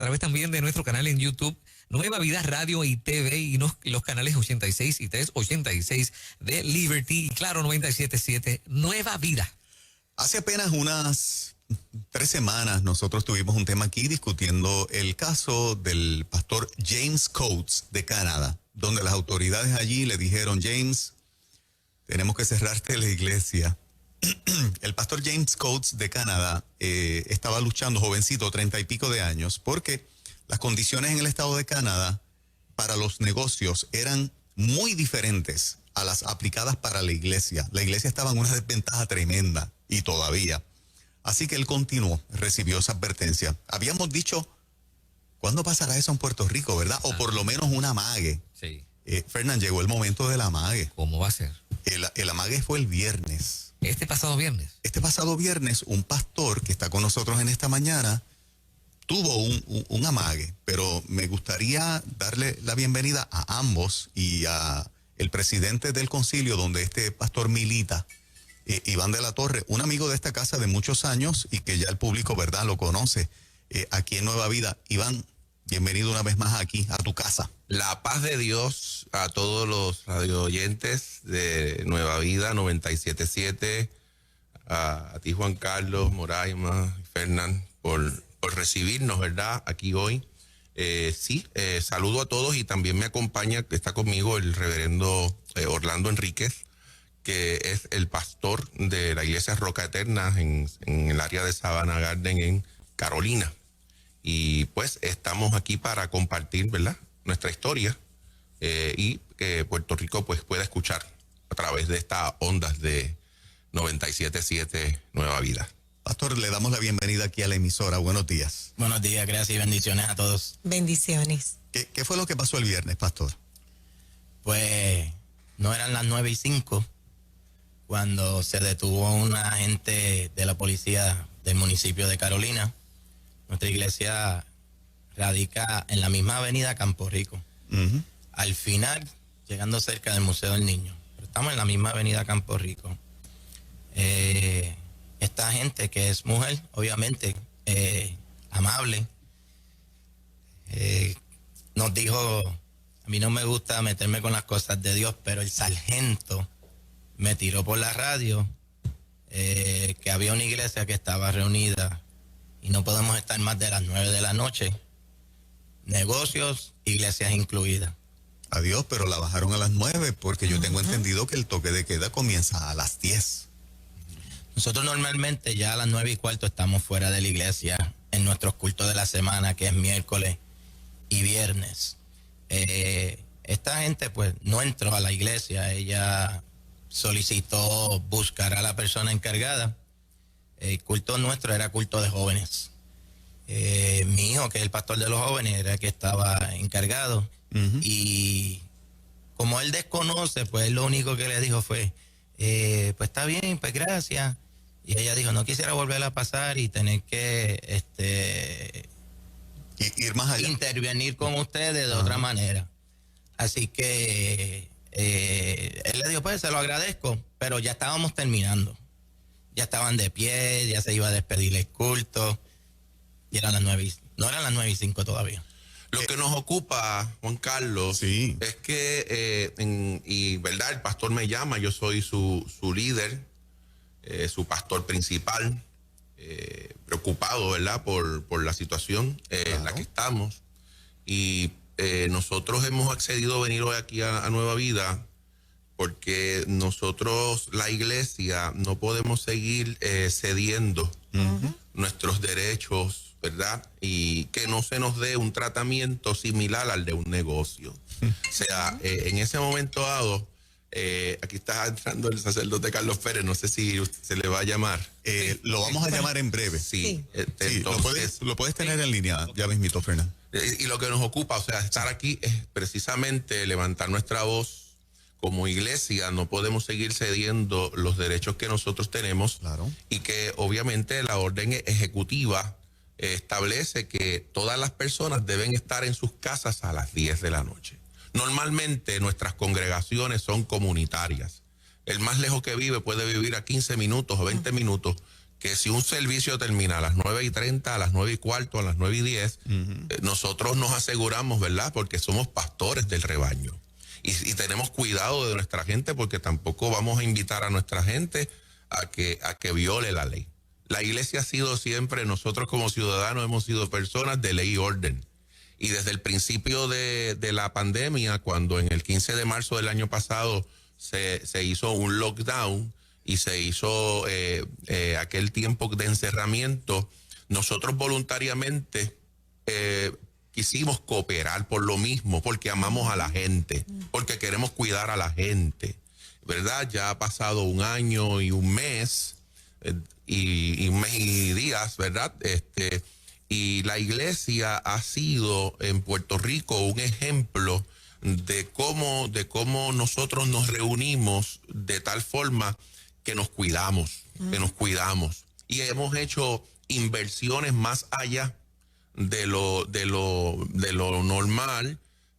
través también de nuestro canal en YouTube, Nueva Vida Radio y TV, y los canales 86 y 386 de Liberty, y claro, 97.7, Nueva Vida. Hace apenas unas 3 semanas nosotros tuvimos un tema aquí discutiendo el caso del pastor James Coates de Canadá, donde las autoridades allí le dijeron: James, tenemos que cerrarte la iglesia. El pastor James Coates de Canadá estaba luchando, jovencito, 30 y pico de años, porque las condiciones en el estado de Canadá para los negocios eran muy diferentes a las aplicadas para la iglesia. La iglesia estaba en una desventaja tremenda, y todavía. Así que él continuó, recibió esa advertencia. Habíamos dicho, ¿cuándo pasará eso en Puerto Rico, verdad? O por lo menos un amague. Sí. Fernán, llegó el momento del amague. ¿Cómo va a ser? El amague fue el viernes. Este pasado viernes. Este pasado viernes, un pastor que está con nosotros en esta mañana tuvo un amague, pero me gustaría darle la bienvenida a ambos y a el presidente del concilio donde este pastor milita, Iván de la Torre, un amigo de esta casa de muchos años y que ya el público, ¿verdad?, lo conoce aquí en Nueva Vida. Iván, bienvenido una vez más aquí a tu casa. La paz de Dios a todos los radio oyentes de Nueva Vida 97.7, a ti Juan Carlos, Moraima y Fernán por recibirnos, ¿verdad?, aquí hoy. Saludo a todos, y también me acompaña, que está conmigo, el reverendo Orlando Enríquez, que es el pastor de la iglesia Roca Eterna en el área de Savannah Garden en Carolina. Y pues estamos aquí para compartir, ¿verdad?, nuestra historia y que Puerto Rico pues pueda escuchar a través de estas ondas de 97.7 Nueva Vida. Pastor, le damos la bienvenida aquí a la emisora. Buenos días. Buenos días, gracias y bendiciones a todos. Bendiciones. ¿Qué fue lo que pasó el viernes, pastor? Pues no eran las 9:05 cuando se detuvo un agente de la policía del municipio de Carolina. Nuestra iglesia radica en la misma avenida Campo Rico. Uh-huh. Al final, llegando cerca del Museo del Niño. Pero estamos en la misma avenida Campo Rico. Esta gente, que es mujer, obviamente, amable, nos dijo: a mí no me gusta meterme con las cosas de Dios, pero el sargento me tiró por la radio que había una iglesia que estaba reunida y no podemos estar más de las 9 de la noche. Negocios, iglesias incluidas. Adiós, pero la bajaron a las 9 porque yo tengo entendido que el toque de queda comienza a las 10. Nosotros normalmente ya a las 9:15 estamos fuera de la iglesia en nuestros cultos de la semana, que es miércoles y viernes. Esta gente pues no entró a la iglesia, ella solicitó buscar a la persona encargada. El culto nuestro era culto de jóvenes. Mi hijo, que es el pastor de los jóvenes, era el que estaba encargado. Uh-huh. Y como él desconoce, pues él lo único que le dijo fue: pues está bien, pues gracias. Y ella dijo: no quisiera volver a pasar y tener que ir más allá, intervenir con ustedes de otra manera. Así que él le dijo: pues se lo agradezco, pero ya estábamos terminando. Ya estaban de pie, ya se iba a despedir el culto. Y eran las 9, no eran las 9:05 todavía. Lo que nos ocupa, Juan Carlos, sí, es que, y verdad, el pastor me llama, yo soy su líder, su pastor principal, preocupado, ¿verdad?, por la situación en la que estamos. Y nosotros hemos accedido a venir hoy aquí a Nueva Vida porque nosotros, la iglesia, no podemos seguir cediendo nuestros derechos, ¿verdad? Y que no se nos dé un tratamiento similar al de un negocio. O sea, en ese momento dado, aquí está entrando el sacerdote Carlos Pérez, no sé si se le va a llamar. Lo vamos a llamar en breve. Sí. Entonces, lo puedes tener en línea, ya mismito, Fernando. Y lo que nos ocupa, o sea, estar aquí es precisamente levantar nuestra voz. Como iglesia no podemos seguir cediendo los derechos que nosotros tenemos. Claro. Y que obviamente la orden ejecutiva establece que todas las personas deben estar en sus casas a las 10 de la noche. Normalmente nuestras congregaciones son comunitarias. El más lejos que vive puede vivir a 15 minutos o 20 minutos que si un servicio termina a las 9:30, a las 9:15, a las 9:10, nosotros nos aseguramos, ¿verdad? Porque somos pastores del rebaño. Y tenemos cuidado de nuestra gente, porque tampoco vamos a invitar a nuestra gente a que viole la ley. La iglesia ha sido siempre, nosotros como ciudadanos hemos sido personas de ley y orden. Y desde el principio de la pandemia, cuando en el 15 de marzo del año pasado se hizo un lockdown y se hizo aquel tiempo de encerramiento, nosotros voluntariamente quisimos cooperar por lo mismo, porque amamos a la gente, porque queremos cuidar a la gente, ¿verdad? Ya ha pasado un año y un mes, y un mes y días, ¿verdad? Y la iglesia ha sido en Puerto Rico un ejemplo de cómo nosotros nos reunimos de tal forma que nos cuidamos, y hemos hecho inversiones más allá de lo normal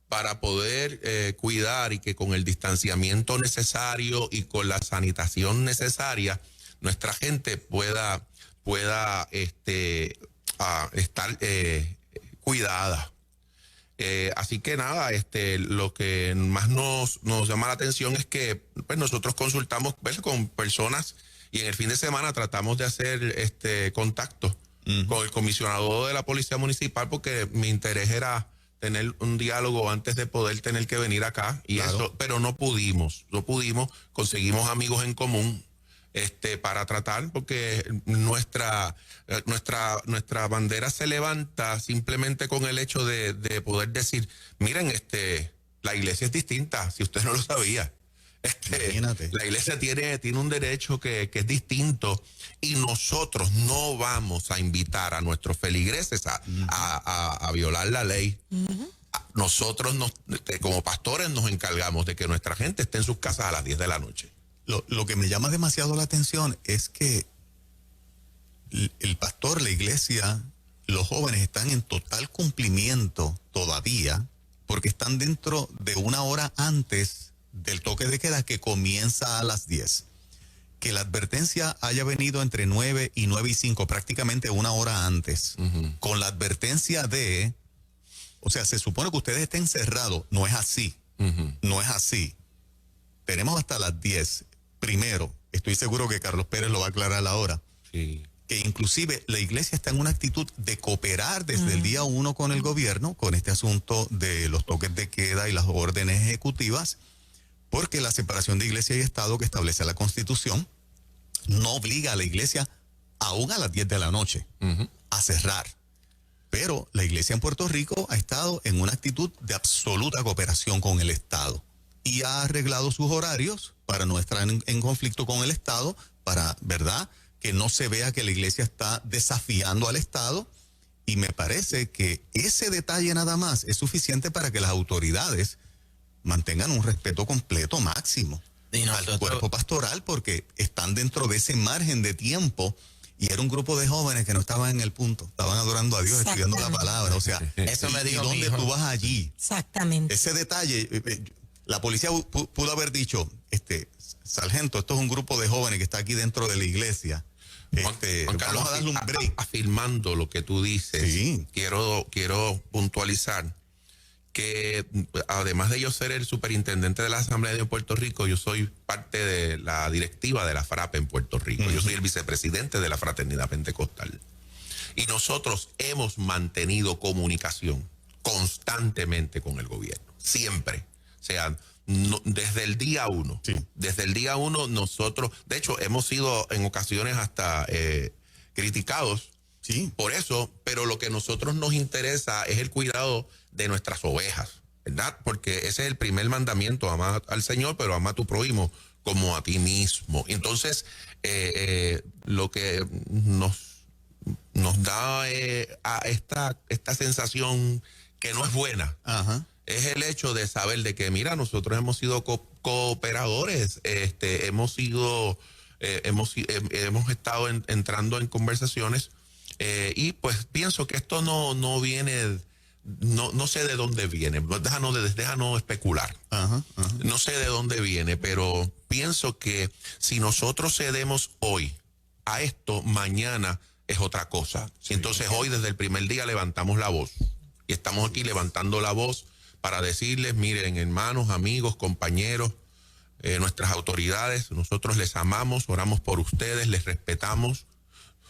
para poder cuidar, y que con el distanciamiento necesario y con la sanitación necesaria nuestra gente pueda estar cuidada. Así que nada, lo que más nos llama la atención es que pues, nosotros consultamos, ¿ves?, con personas, y en el fin de semana tratamos de hacer contacto con el comisionado de la Policía Municipal, porque mi interés era tener un diálogo antes de poder tener que venir acá, y claro. eso, pero no pudimos, conseguimos amigos en común para tratar, porque nuestra bandera se levanta simplemente con el hecho de poder decir, miren, la iglesia es distinta, si usted no lo sabía. Imagínate. La iglesia tiene un derecho que es distinto, y nosotros no vamos a invitar a nuestros feligreses a violar la ley. Nosotros como pastores nos encargamos de que nuestra gente esté en sus casas a las 10 de la noche. Lo que me llama demasiado la atención es que el pastor, la iglesia, los jóvenes están en total cumplimiento todavía, porque están dentro de una hora antes del toque de queda, que comienza a las 10. Que la advertencia haya venido entre 9 y 9:05, prácticamente una hora antes, con la advertencia de, o sea, se supone que ustedes estén cerrados. No es así. No es así. Tenemos hasta las 10. Primero, estoy seguro que Carlos Pérez lo va a aclarar ahora. Sí. Que inclusive la iglesia está en una actitud de cooperar desde el día 1 con el gobierno, con este asunto de los toques de queda y las órdenes ejecutivas, porque la separación de iglesia y Estado que establece la Constitución no obliga a la iglesia, aún a las 10 de la noche, a cerrar. Pero la iglesia en Puerto Rico ha estado en una actitud de absoluta cooperación con el Estado, y ha arreglado sus horarios para no estar en conflicto con el Estado, para, ¿verdad?, que no se vea que la iglesia está desafiando al Estado. Y me parece que ese detalle nada más es suficiente para que las autoridades mantengan un respeto completo, máximo, al cuerpo pastoral, porque están dentro de ese margen de tiempo. Y era un grupo de jóvenes que no estaban en el punto, estaban adorando a Dios, estudiando la palabra. O sea, Eso me dijo ¿y dónde tú vas allí? Exactamente. Ese detalle, la policía pudo haber dicho, sargento, esto es un grupo de jóvenes que está aquí dentro de la iglesia. Juan Carlos, vamos a darle un break. afirmando lo que tú dices, Sí. quiero puntualizar que además de yo ser el superintendente de la Asamblea de Dios en Puerto Rico, yo soy parte de la directiva de la FRAPE en Puerto Rico. Yo soy el vicepresidente de la Fraternidad Pentecostal. Y nosotros hemos mantenido comunicación constantemente con el gobierno, siempre. O sea, desde el día 1. Sí. Desde el día 1 nosotros, de hecho, hemos sido en ocasiones hasta criticados. Sí. Por eso, pero lo que a nosotros nos interesa es el cuidado de nuestras ovejas, ¿verdad? Porque ese es el primer mandamiento, ama al Señor, pero ama a tu prójimo como a ti mismo. Entonces, lo que nos da a esta sensación que no es buena, es el hecho de saber de que, mira, nosotros hemos sido cooperadores, hemos estado entrando en conversaciones, y pues pienso que esto no viene, no sé de dónde viene, déjanos especular. No sé de dónde viene, pero pienso que si nosotros cedemos hoy a esto, mañana es otra cosa. Y entonces hoy desde el primer día levantamos la voz. Y estamos aquí levantando la voz para decirles, miren, hermanos, amigos, compañeros, nuestras autoridades, nosotros les amamos, oramos por ustedes, les respetamos.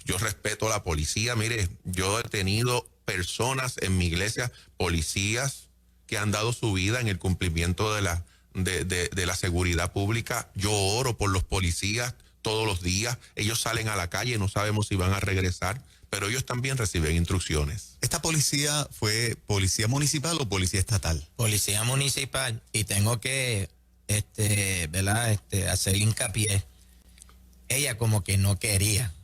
Yo respeto a la policía. Mire, yo he tenido personas en mi iglesia, policías, que han dado su vida en el cumplimiento de la seguridad pública. Yo oro por los policías todos los días. Ellos salen a la calle, no sabemos si van a regresar, pero ellos también reciben instrucciones. ¿Esta policía fue policía municipal o policía estatal? Policía municipal, y tengo que ¿verdad? Hacer hincapié. Ella como que no quería,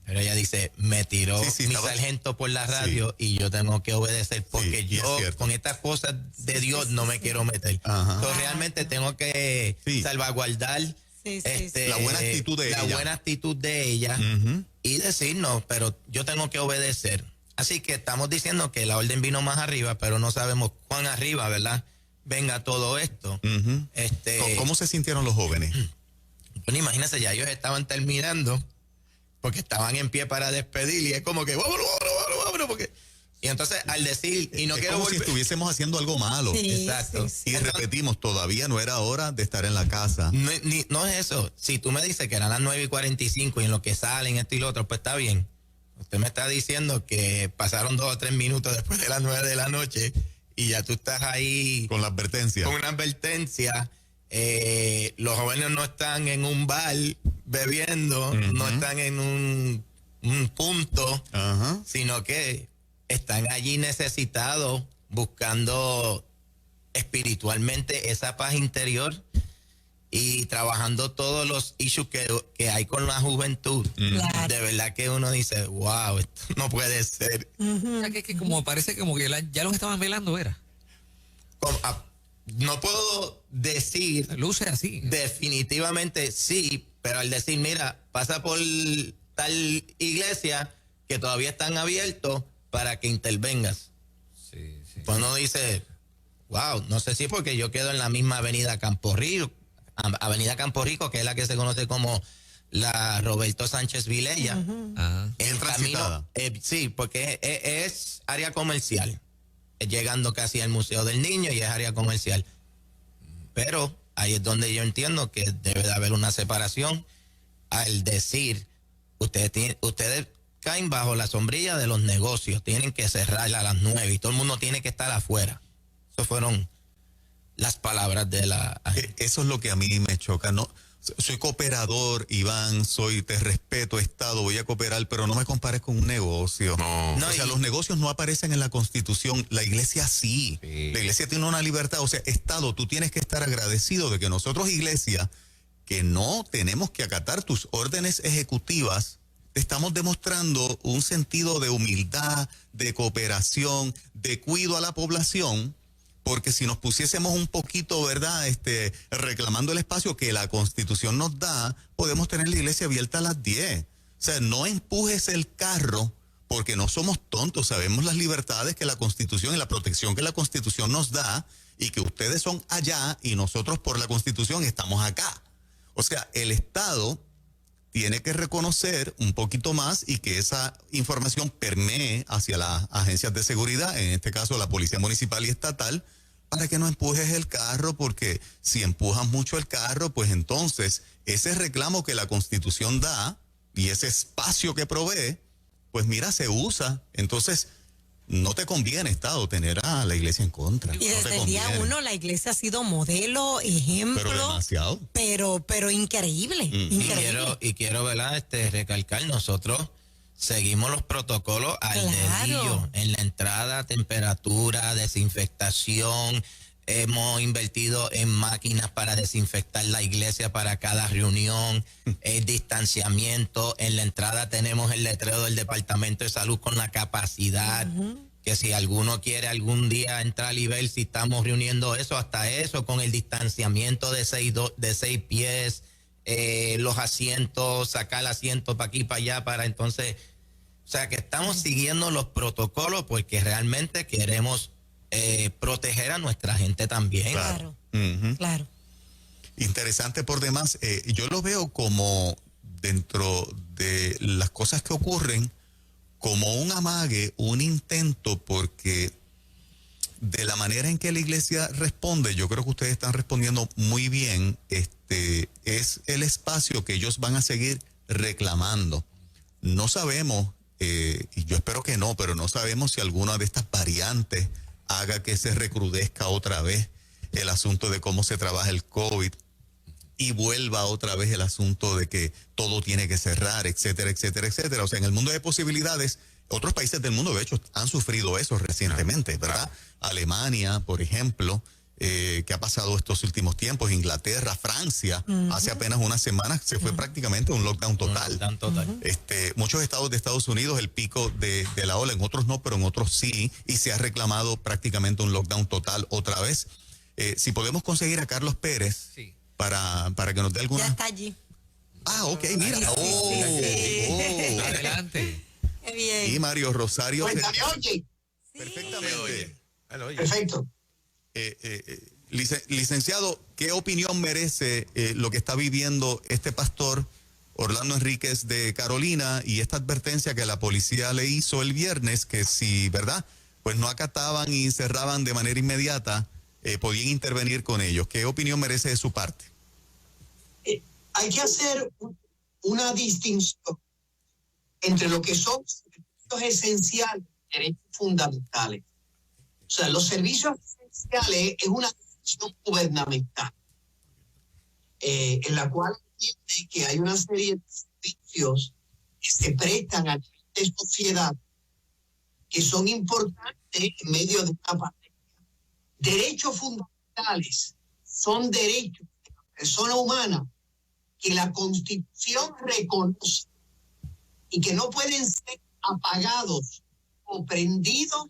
pero ella dice, me tiró mi sargento por la radio y yo tengo que obedecer porque yo con estas cosas de Dios no me quiero meter. Entonces realmente tengo que salvaguardar la buena actitud de ella. La buena actitud de ella y decir, no, pero yo tengo que obedecer. Así que estamos diciendo que la orden vino más arriba, pero no sabemos cuán arriba, ¿verdad? Venga todo esto. ¿Cómo se sintieron los jóvenes? Bueno, imagínense, ya ellos estaban terminando porque estaban en pie para despedir y es como que vámonos, porque... Y entonces al decir, y no es quiero como volver... si estuviésemos haciendo algo malo. Exacto. Y entonces, repetimos, todavía no era hora de estar en la casa. No es eso. Si tú me dices que eran las 9:45 y en lo que salen esto y lo otro, pues está bien. Usted me está diciendo que pasaron 2 o 3 minutos después de las 9 de la noche y ya tú estás ahí... Con la advertencia. Con una advertencia. Los jóvenes no están en un bar bebiendo, no están en un punto, sino que están allí necesitados, buscando espiritualmente esa paz interior y trabajando todos los issues que hay con la juventud. Claro. De verdad que uno dice, wow, esto no puede ser. O sea, que como parece como que ya los estaban velando, ¿era? No puedo decir... Luce así. Definitivamente sí, pero al decir, mira, pasa por tal iglesia que todavía están abiertos para que intervengas. Sí. Pues uno dice, wow, no sé si es porque yo quedo en la misma avenida Campo Rico, que es la que se conoce como la Roberto Sánchez Vilella. El camino, sí, porque es área comercial, llegando casi al Museo del Niño y es área comercial. Pero ahí es donde yo entiendo que debe de haber una separación al decir, ustedes caen bajo la sombrilla de los negocios, tienen que cerrar a las 9 y todo el mundo tiene que estar afuera. Esas fueron las palabras de la... Eso es lo que a mí me choca, ¿no? Soy cooperador, Iván, te respeto, Estado, voy a cooperar, pero no me compares con un negocio. No, o sea, los negocios no aparecen en la Constitución, la iglesia sí. La iglesia tiene una libertad, o sea, Estado, tú tienes que estar agradecido de que nosotros, iglesia, que no tenemos que acatar tus órdenes ejecutivas, te estamos demostrando un sentido de humildad, de cooperación, de cuidado a la población, porque si nos pusiésemos un poquito, ¿verdad?, reclamando el espacio que la Constitución nos da, podemos tener la iglesia abierta a las 10. O sea, no empujes el carro, porque no somos tontos, sabemos las libertades que la Constitución y la protección que la Constitución nos da, y que ustedes son allá y nosotros por la Constitución estamos acá. O sea, el Estado tiene que reconocer un poquito más y que esa información permee hacia las agencias de seguridad, en este caso la Policía Municipal y Estatal, para que no empujes el carro, porque si empujas mucho el carro, pues entonces ese reclamo que la Constitución da y ese espacio que provee, pues mira, se usa. Entonces, no te conviene, Estado, tener a la iglesia en contra. Y no desde te el día conviene. 1 la iglesia ha sido modelo, ejemplo. Pero demasiado. Pero increíble, increíble. Y quiero, ¿verdad?, recalcar, nosotros seguimos los protocolos al dedillo. En la entrada, temperatura, desinfectación. Hemos invertido en máquinas para desinfectar la iglesia para cada reunión, distanciamiento. En la entrada tenemos el letrero del Departamento de Salud con la capacidad, que si alguno quiere algún día entrar y ver si estamos reuniendo eso, hasta eso, con el distanciamiento de 6 pies, los asientos, sacar el asiento para aquí, para allá, para entonces... O sea, que estamos siguiendo los protocolos porque realmente queremos proteger a nuestra gente también. Claro, claro. Interesante por demás. Yo lo veo como dentro de las cosas que ocurren como un amague, un intento, porque de la manera en que la iglesia responde, yo creo que ustedes están respondiendo muy bien, es el espacio que ellos van a seguir reclamando. No sabemos, y yo espero que no, pero no sabemos si alguna de estas variantes haga que se recrudezca otra vez el asunto de cómo se trabaja el COVID y vuelva otra vez el asunto de que todo tiene que cerrar, etcétera, etcétera, etcétera. O sea, en el mundo de posibilidades, otros países del mundo, de hecho, han sufrido eso recientemente, ¿verdad? Alemania, por ejemplo, que ha pasado estos últimos tiempos, Inglaterra, Francia, hace apenas unas semanas se fue prácticamente un lockdown total. Un lockdown total. Muchos estados de Estados Unidos, el pico de la ola, en otros no, pero en otros sí, y se ha reclamado prácticamente un lockdown total otra vez. Si podemos conseguir a Carlos Pérez Sí. para que nos dé alguna... Ya está allí. Ah, ok, mira. Adelante. Qué bien. Y Mario Rosario. Cuéntame, oye. Perfectamente. Perfecto. Licenciado, ¿qué opinión merece lo que está viviendo este pastor Orlando Enríquez de Carolina y esta advertencia que la policía le hizo el viernes, que si, ¿verdad?, pues no acataban y cerraban de manera inmediata, podían intervenir con ellos? ¿Qué opinión merece de su parte? Hay que hacer una distinción entre lo que son servicios esenciales y derechos fundamentales. O sea, los servicios esenciales es una decisión gubernamental en la cual entiende que hay una serie de servicios que se prestan a nivel de sociedad que son importantes en medio de una pandemia. Derechos fundamentales son derechos de la persona humana que la Constitución reconoce y que no pueden ser apagados o prendidos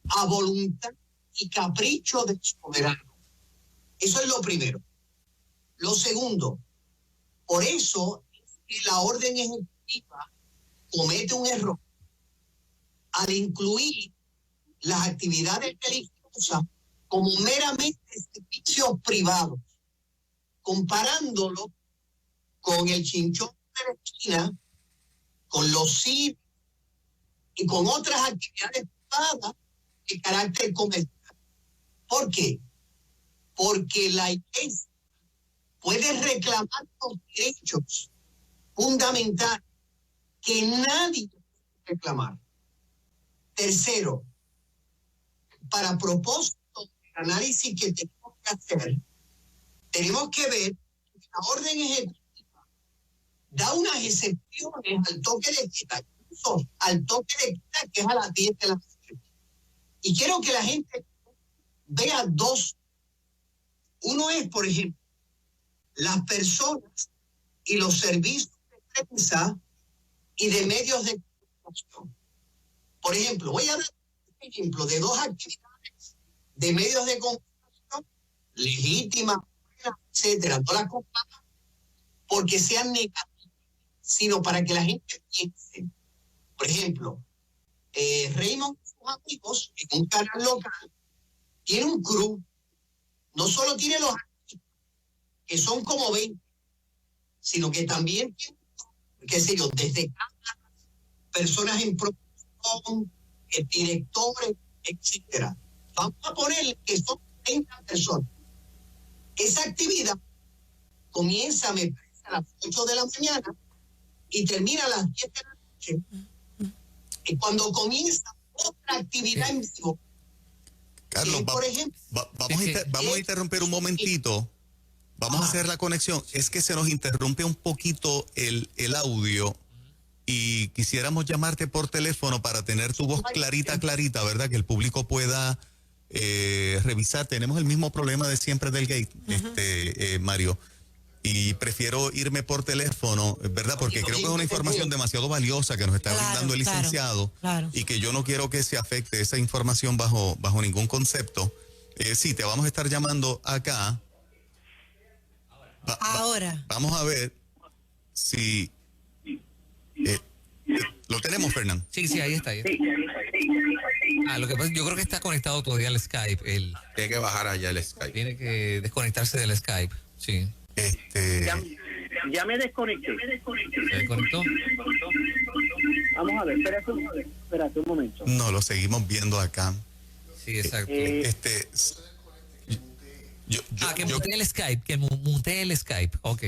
a voluntad y capricho del soberano. Eso es lo primero. Lo segundo, por eso es que la orden ejecutiva comete un error al incluir las actividades religiosas como meramente servicios privados, comparándolo con el chinchón de la esquina, con los cines y con otras actividades privadas de carácter comercial. ¿Por qué? Porque la iglesia puede reclamar los derechos fundamentales que nadie puede reclamar. Tercero, para propósito del análisis que tenemos que hacer, tenemos que ver que la orden ejecutiva da unas excepciones al toque de queda, incluso al toque de queda que es a las 10 de la noche. Y quiero que la gente vea dos. Uno es, por ejemplo, las personas y los servicios de prensa y de medios de comunicación. Por ejemplo, voy a dar un ejemplo de dos actividades de medios de comunicación legítimas, etcétera. No las comparto porque sean negativas, sino para que la gente piense. Por ejemplo, Raymond y sus amigos en un canal local tiene un crew. No solo tiene los artistas, que son como 20, sino que también tiene, qué sé yo, desde cámaras, personas en producción, directores, etcétera. Vamos a poner que son 30 personas. Esa actividad comienza, me parece, a las 8 de la mañana y termina a las 10 de la noche. Y cuando comienza otra actividad en vivo, Carlos, por ejemplo, vamos a interrumpir un momentito. Vamos a hacer la conexión. Es que se nos interrumpe un poquito el audio y quisiéramos llamarte por teléfono para tener tu voz clarita, ¿verdad? que el público pueda revisar. Tenemos el mismo problema de siempre del gate, Mario. Y prefiero irme por teléfono, ¿verdad? Porque creo que es una información demasiado valiosa que nos está brindando el licenciado. Claro. Y que yo no quiero que se afecte esa información bajo ningún concepto. Sí, te vamos a estar llamando acá. Ahora. Vamos a ver si... ¿lo tenemos, Fernán? Sí, ahí está. Lo que pasa, yo creo que está conectado todavía al Skype. Tiene que bajar allá el Skype. Tiene que desconectarse del Skype, sí. Ya me desconecté. ¿Se desconectó? Vamos a ver, espérate un momento. No, lo seguimos viendo acá. Sí, exacto. Que mutee el Skype, que mutee el Skype. Ok.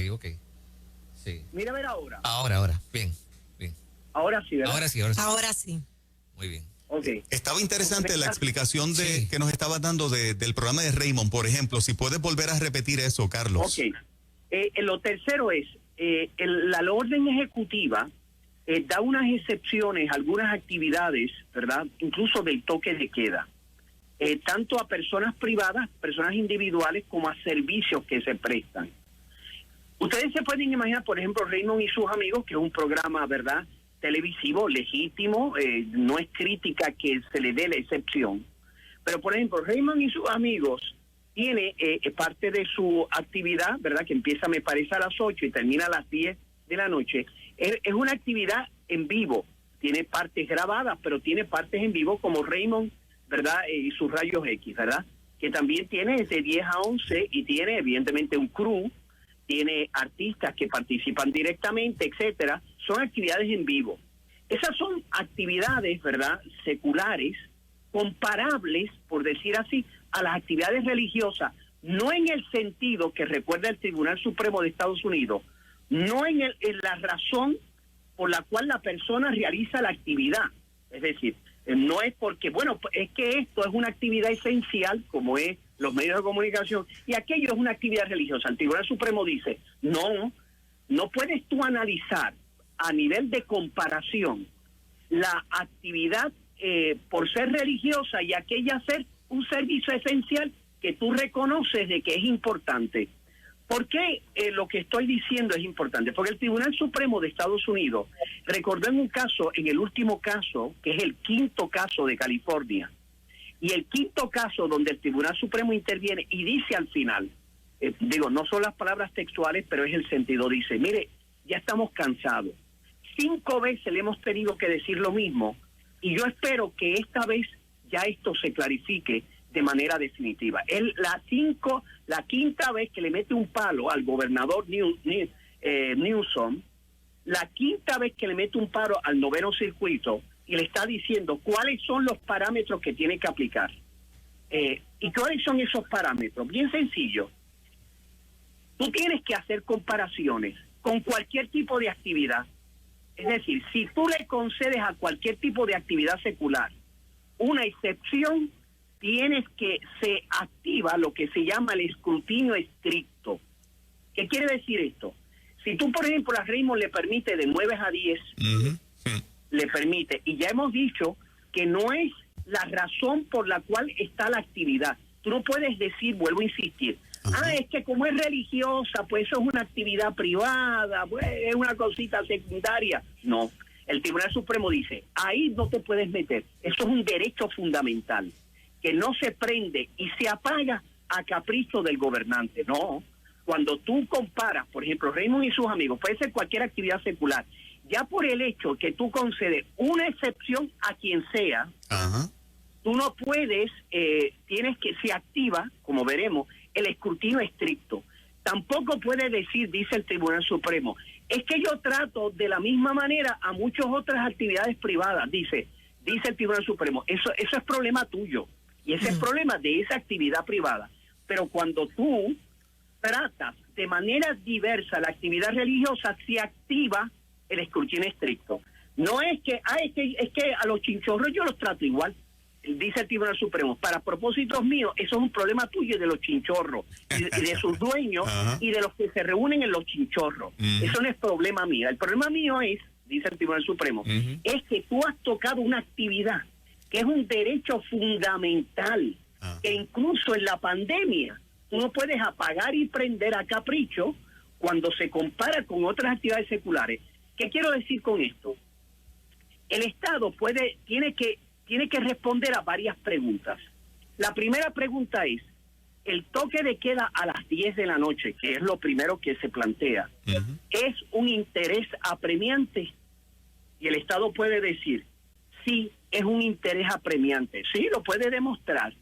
Sí. Mira a ver ahora. Ahora. Bien. Ahora sí, ¿verdad? Ahora sí. Ahora sí. Muy bien. Ok. Estaba interesante la explicación Sí. que nos estabas dando del programa de Raymond, por ejemplo. Si puedes volver a repetir eso, Carlos. Ok. Lo tercero es, la orden ejecutiva da unas excepciones, algunas actividades, ¿verdad? Incluso del toque de queda. Tanto a personas privadas, personas individuales, como a servicios que se prestan. Ustedes se pueden imaginar, por ejemplo, Raymond y sus amigos, que es un programa, ¿verdad?, televisivo, legítimo, no es crítica que se le dé la excepción. Pero, por ejemplo, Raymond y sus amigos tiene parte de su actividad, ¿verdad?, que empieza, me parece, a las 8 y termina a las 10 de la noche. Es una actividad en vivo. Tiene partes grabadas, pero tiene partes en vivo como Raymond, ¿verdad?, y sus rayos X, ¿verdad?, que también tiene de 10 a 11 y tiene, evidentemente, un crew, tiene artistas que participan directamente, etcétera. Son actividades en vivo. Esas son actividades, ¿verdad?, seculares, comparables, por decir así, a las actividades religiosas, no en el sentido que recuerda el Tribunal Supremo de Estados Unidos, no en la razón por la cual la persona realiza la actividad. Es decir, no es porque, bueno, es que esto es una actividad esencial, como es los medios de comunicación, y aquello es una actividad religiosa. El Tribunal Supremo dice, no puedes tú analizar a nivel de comparación la actividad por ser religiosa y aquella ser un servicio esencial que tú reconoces de que es importante. ¿Por qué lo que estoy diciendo es importante? Porque el Tribunal Supremo de Estados Unidos recordó en un caso, en el último caso, que es el quinto caso de California, y el quinto caso donde el Tribunal Supremo interviene y dice al final, no son las palabras textuales, pero es el sentido, dice, mire, ya estamos cansados. 5 veces le hemos tenido que decir lo mismo y yo espero que esta vez ya esto se clarifique de manera definitiva. La quinta vez que le mete un palo al gobernador Newsom, la quinta vez que le mete un palo al noveno circuito y le está diciendo cuáles son los parámetros que tiene que aplicar. ¿Y cuáles son esos parámetros? Bien sencillo. Tú tienes que hacer comparaciones con cualquier tipo de actividad. Es decir, si tú le concedes a cualquier tipo de actividad secular una excepción, tienes que se activa lo que se llama el escrutinio estricto. ¿Qué quiere decir esto? Si tú, por ejemplo, a Raymond le permite de 9 a 10, le permite, y ya hemos dicho que no es la razón por la cual está la actividad. Tú no puedes decir, vuelvo a insistir, es que como es religiosa, pues eso es una actividad privada, pues es una cosita secundaria. No, el Tribunal Supremo dice, ahí no te puedes meter, eso es un derecho fundamental, que no se prende y se apaga a capricho del gobernante. No, cuando tú comparas, por ejemplo, Raymond y sus amigos, puede ser cualquier actividad secular, ya por el hecho que tú concedes una excepción a quien sea, tú no puedes, tienes que, se activa, como veremos, el escrutinio estricto. Tampoco puede decir, dice el Tribunal Supremo, es que yo trato de la misma manera a muchas otras actividades privadas, dice el Tribunal Supremo. Eso es problema tuyo, y ese es problema de esa actividad privada. Pero cuando tú tratas de manera diversa la actividad religiosa, se activa el escrutinio estricto. No es que, es que a los chinchorros yo los trato igual, dice el Tribunal Supremo. Para propósitos míos, eso es un problema tuyo y de los chinchorros, y de sus dueños, y de los que se reúnen en los chinchorros. Eso no es problema mío. El problema mío es, dice el Tribunal Supremo, es que tú has tocado una actividad que es un derecho fundamental, que incluso en la pandemia tú no puedes apagar y prender a capricho cuando se compara con otras actividades seculares. ¿Qué quiero decir con esto? El Estado tiene que responder a varias preguntas. La primera pregunta es, el toque de queda a las 10 de la noche, que es lo primero que se plantea, ¿es un interés apremiante? Y el Estado puede decir, sí, es un interés apremiante. Sí, lo puede demostrar.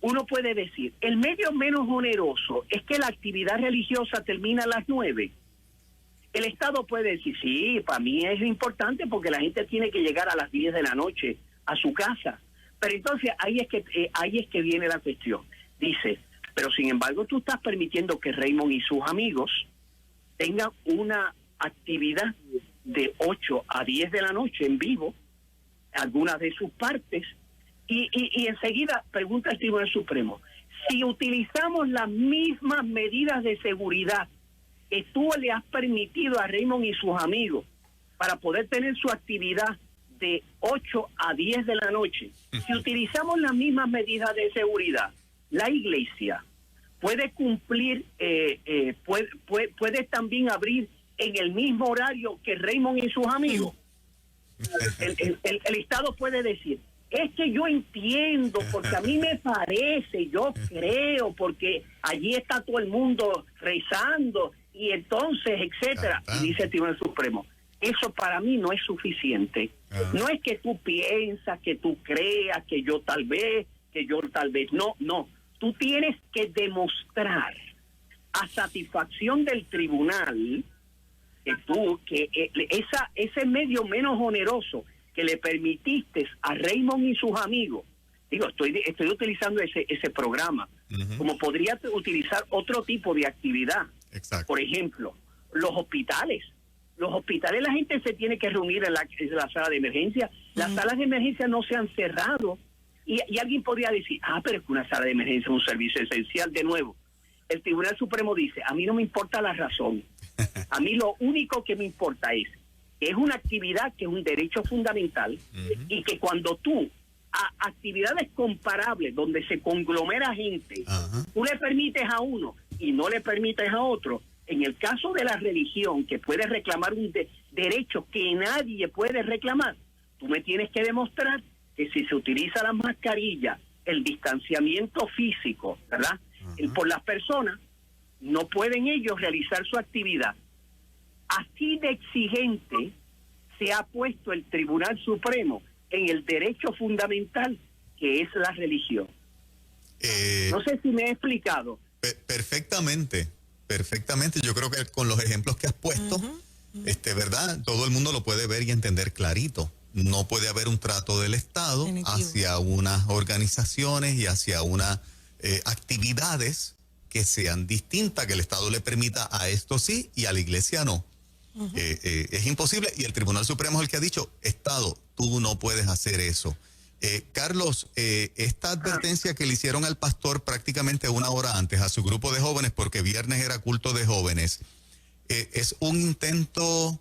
uno puede decir, el medio menos oneroso es que la actividad religiosa termina a las 9. El Estado puede decir, sí, para mí es importante porque la gente tiene que llegar a las 10 de la noche a su casa. Pero entonces ahí es que viene la cuestión. Dice, pero sin embargo tú estás permitiendo que Raymond y sus amigos tengan una actividad de 8 a 10 de la noche en vivo, algunas de sus partes, y enseguida pregunta el Tribunal Supremo, si utilizamos las mismas medidas de seguridad que tú le has permitido a Raymond y sus amigos para poder tener su actividad de 8 a 10 de la noche, si utilizamos las mismas medidas de seguridad, la iglesia puede cumplir, puede también abrir en el mismo horario que Raymond y sus amigos. El Estado puede decir, es que yo entiendo, porque a mí me parece, yo creo, porque allí está todo el mundo rezando, y entonces, etcétera. Y dice el Tribunal Supremo, eso para mí no es suficiente. No es que tú piensas, que tú creas, que yo tal vez, no. Tú tienes que demostrar a satisfacción del tribunal que ese medio menos oneroso que le permitiste a Raymond y sus amigos, estoy utilizando ese programa, como podría utilizar otro tipo de actividad. Exacto. Por ejemplo, los hospitales. Los hospitales, la gente se tiene que reunir en la sala de emergencia. Las salas de emergencia no se han cerrado. Y alguien podría decir, pero es que una sala de emergencia es un servicio esencial. De nuevo, el Tribunal Supremo dice, a mí no me importa la razón. A mí lo único que me importa es que es una actividad que es un derecho fundamental y que cuando tú, a actividades comparables donde se conglomera gente, tú le permites a uno y no le permites a otro. En el caso de la religión, que puede reclamar un derecho que nadie puede reclamar, tú me tienes que demostrar que si se utiliza la mascarilla, el distanciamiento físico, ¿verdad? Por las personas, no pueden ellos realizar su actividad. Así de exigente se ha puesto el Tribunal Supremo en el derecho fundamental que es la religión. No sé si me he explicado. Perfectamente. Yo creo que con los ejemplos que has puesto, ¿verdad? Todo el mundo lo puede ver y entender clarito. No puede haber un trato del Estado hacia unas organizaciones y hacia unas actividades que sean distintas, que el Estado le permita a esto sí y a la iglesia no. Es imposible, y el Tribunal Supremo es el que ha dicho, Estado, tú no puedes hacer eso. Carlos, esta advertencia que le hicieron al pastor prácticamente una hora antes a su grupo de jóvenes, porque viernes era culto de jóvenes, es un intento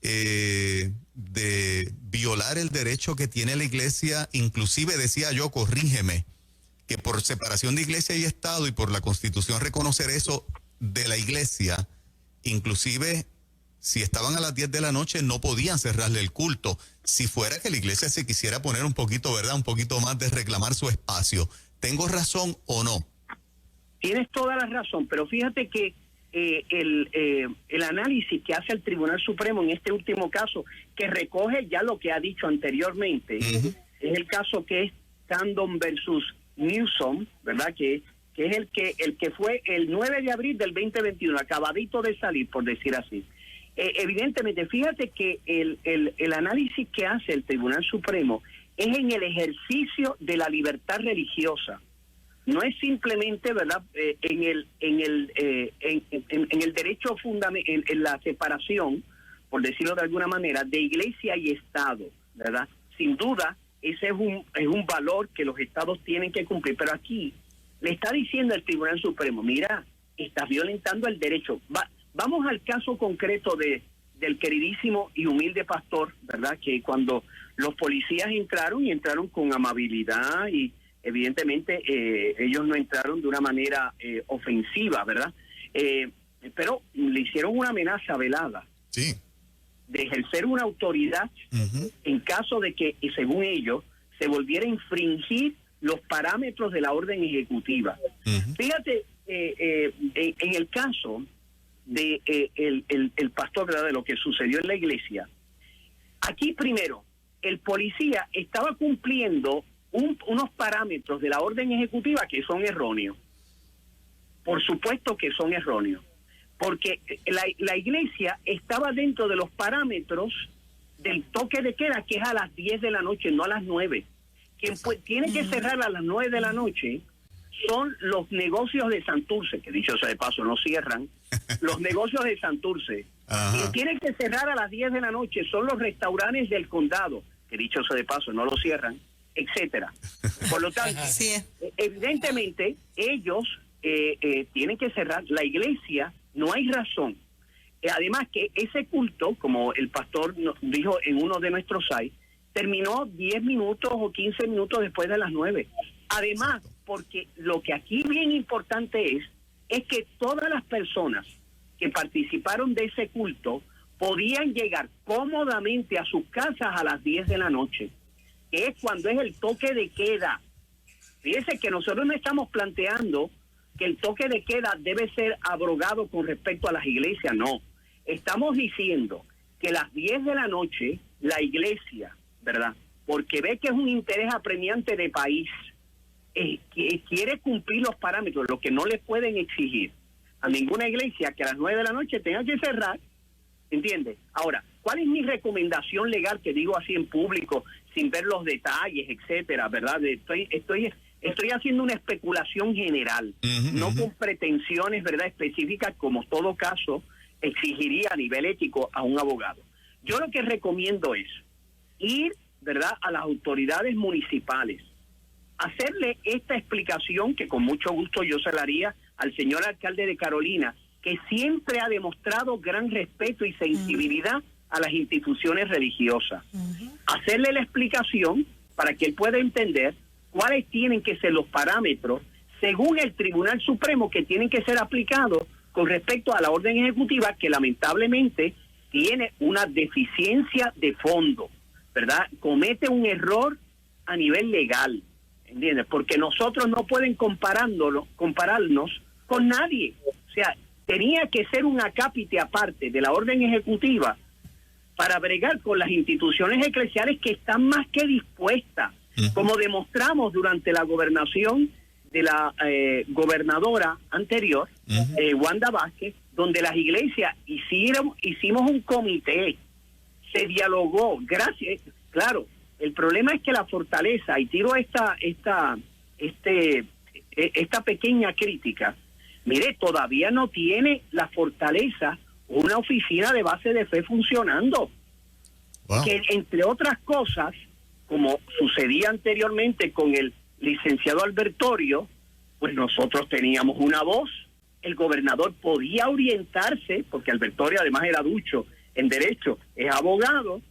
de violar el derecho que tiene la iglesia. Inclusive decía yo, corrígeme, que por separación de iglesia y Estado y por la Constitución reconocer eso de la iglesia, inclusive si estaban a las 10 de la noche no podían cerrarle el culto. Si fuera que la iglesia se quisiera poner un poquito, ¿verdad? Un poquito más de reclamar su espacio. ¿Tengo razón o no? Tienes toda la razón, pero fíjate que el análisis que hace el Tribunal Supremo en este último caso, que recoge ya lo que ha dicho anteriormente, es el caso que es Tandon versus Newsom, ¿verdad? Que es el que fue el 9 de abril del 2021, acabadito de salir, por decir así. Evidentemente, fíjate que el análisis que hace el Tribunal Supremo es en el ejercicio de la libertad religiosa. No es simplemente, ¿verdad?, en el derecho fundamental, en la separación, por decirlo de alguna manera, de iglesia y Estado, ¿verdad? Sin duda, ese es un valor que los estados tienen que cumplir, pero aquí le está diciendo el Tribunal Supremo, mira, estás violentando el derecho. Vamos al caso concreto del queridísimo y humilde pastor, ¿verdad?, que cuando los policías entraron con amabilidad y evidentemente ellos no entraron de una manera ofensiva, ¿verdad? Pero le hicieron una amenaza velada. Sí. De ejercer una autoridad en caso de que, y según ellos, se volviera a infringir los parámetros de la orden ejecutiva. Fíjate, en el caso de el pastor, ¿verdad?, de lo que sucedió en la iglesia, aquí primero, el policía estaba cumpliendo unos parámetros de la orden ejecutiva que son erróneos. Por supuesto que son erróneos, porque la iglesia estaba dentro de los parámetros del toque de queda, que es a las 10 de la noche, no a las 9. Quien tiene que cerrar a las 9 de la noche son los negocios de Santurce, que dicho sea de paso, no cierran. Los negocios de Santurce. Quien tiene que cerrar a las 10 de la noche son los restaurantes del condado, que dicho sea de paso, no lo cierran, etcétera. Por lo tanto, evidentemente, ellos tienen que cerrar. La iglesia, no hay razón. Además que ese culto, como el pastor nos dijo en uno de nuestros sites, terminó 10 minutos o 15 minutos después de las 9. Además, porque lo que aquí bien importante es que todas las personas que participaron de ese culto podían llegar cómodamente a sus casas a las 10 de la noche, que es cuando es el toque de queda. Fíjense que nosotros no estamos planteando que el toque de queda debe ser abrogado con respecto a las iglesias, no. Estamos diciendo que a las 10 de la noche la iglesia, ¿verdad?, porque ve que es un interés apremiante de país, que quiere cumplir los parámetros, lo que no le pueden exigir a ninguna iglesia que a las 9 de la noche tenga que cerrar, ¿entiendes? Ahora, ¿cuál es mi recomendación legal, que digo así en público, sin ver los detalles, etcétera, ¿verdad? Estoy haciendo una especulación general, no con pretensiones, ¿verdad?, específicas, como todo caso exigiría a nivel ético a un abogado. Yo lo que recomiendo es ir, ¿verdad?, a las autoridades municipales, hacerle esta explicación, que con mucho gusto yo se la haría al señor alcalde de Carolina, que siempre ha demostrado gran respeto y sensibilidad a las instituciones religiosas. Hacerle la explicación para que él pueda entender cuáles tienen que ser los parámetros según el Tribunal Supremo que tienen que ser aplicados con respecto a la orden ejecutiva, que lamentablemente tiene una deficiencia de fondo, ¿verdad? Comete un error a nivel legal, ¿entiendes? Porque nosotros no pueden compararnos con nadie. O sea, tenía que ser un acápite aparte de la orden ejecutiva para bregar con las instituciones eclesiales, que están más que dispuestas, como demostramos durante la gobernación de la gobernadora anterior, Wanda Vázquez, donde las iglesias hicimos un comité, se dialogó, gracias, claro. El problema es que la fortaleza, y tiro esta pequeña crítica, mire, todavía no tiene la fortaleza una oficina de base de fe funcionando. Wow. Que entre otras cosas, como sucedía anteriormente con el licenciado Albertorio, pues nosotros teníamos una voz, el gobernador podía orientarse, porque Albertorio además era ducho en derecho, es abogado,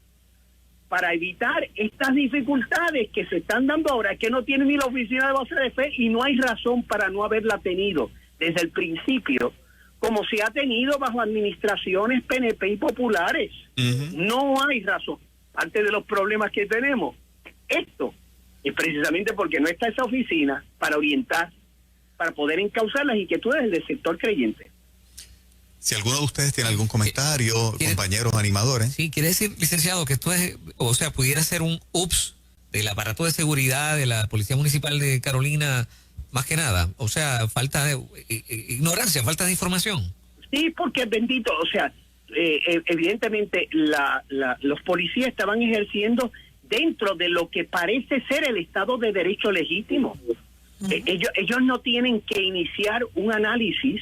para evitar estas dificultades que se están dando ahora, que no tiene ni la oficina de base de fe, y no hay razón para no haberla tenido desde el principio, como se ha tenido bajo administraciones PNP y populares. No hay razón. Parte de los problemas que tenemos, esto es precisamente porque no está esa oficina para orientar, para poder encauzar las inquietudes del sector creyente. Si alguno de ustedes tiene algún comentario, compañeros animadores. Sí, quiere decir, licenciado, que esto es, o sea, pudiera ser un ups del aparato de seguridad de la Policía Municipal de Carolina, más que nada. O sea, falta de ignorancia, falta de información. Sí, porque bendito, o sea, evidentemente los policías estaban ejerciendo dentro de lo que parece ser el Estado de Derecho legítimo. Ellos no tienen que iniciar un análisis,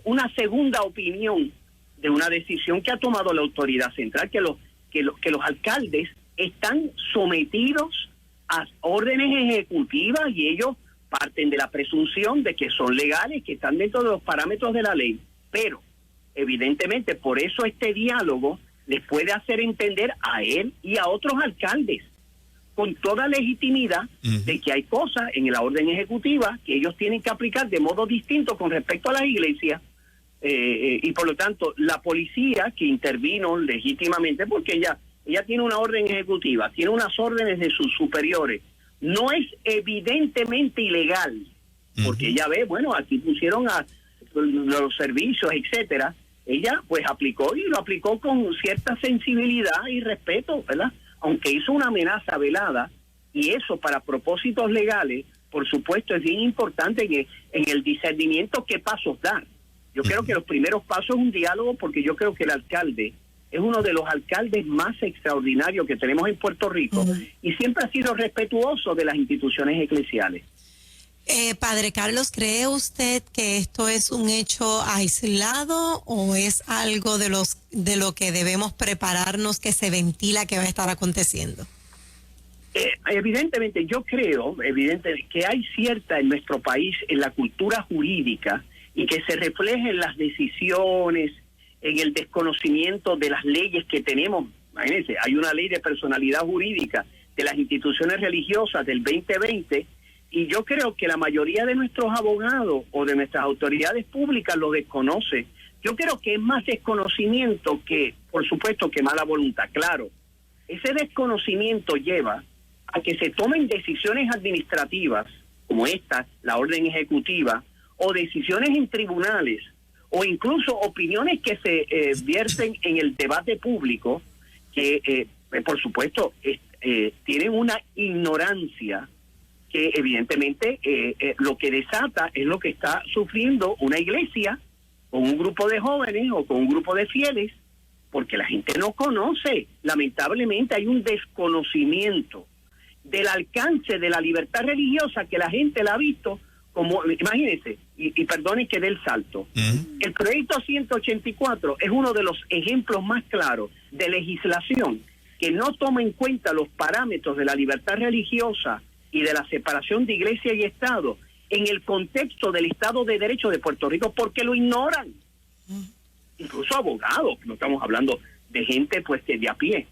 una segunda opinión de una decisión que ha tomado la autoridad central, que los alcaldes están sometidos a órdenes ejecutivas, y ellos parten de la presunción de que son legales, que están dentro de los parámetros de la ley. Pero evidentemente por eso este diálogo les puede hacer entender a él y a otros alcaldes con toda legitimidad de que hay cosas en la orden ejecutiva que ellos tienen que aplicar de modo distinto con respecto a las iglesias, y por lo tanto la policía que intervino legítimamente, porque ella tiene una orden ejecutiva, tiene unas órdenes de sus superiores, no es evidentemente ilegal, porque ella ve, bueno, aquí pusieron a los servicios, etcétera. Ella pues aplicó, y lo aplicó con cierta sensibilidad y respeto, ¿verdad? Aunque hizo una amenaza velada Y eso para propósitos legales, por supuesto, es bien importante en el discernimiento qué pasos dar. Yo creo que los primeros pasos es un diálogo, porque yo creo que el alcalde es uno de los alcaldes más extraordinarios que tenemos en Puerto Rico y siempre ha sido respetuoso de las instituciones eclesiales. Padre Carlos, ¿cree usted que esto es un hecho aislado o es algo de lo que debemos prepararnos, que se ventila que va a estar aconteciendo? Evidentemente, yo creo que hay cierta en nuestro país, en la cultura jurídica, y que se refleja en las decisiones, en el desconocimiento de las leyes que tenemos. Imagínense, hay una ley de personalidad jurídica de las instituciones religiosas del 2020, y yo creo que la mayoría de nuestros abogados o de nuestras autoridades públicas lo desconoce. Yo creo que es más desconocimiento que, por supuesto, que mala voluntad. Claro, ese desconocimiento lleva a que se tomen decisiones administrativas como esta, la orden ejecutiva, o decisiones en tribunales, o incluso opiniones que se vierten en el debate público, que por supuesto tienen una ignorancia que evidentemente lo que desata es lo que está sufriendo una iglesia con un grupo de jóvenes o con un grupo de fieles, porque la gente no conoce. Lamentablemente hay un desconocimiento del alcance de la libertad religiosa, que la gente la ha visto como, imagínense, y perdonen que dé el salto. El proyecto 184 es uno de los ejemplos más claros de legislación que no toma en cuenta los parámetros de la libertad religiosa y de la separación de iglesia y Estado en el contexto del Estado de Derecho de Puerto Rico, porque lo ignoran. Incluso abogados, no estamos hablando de gente pues de a pie.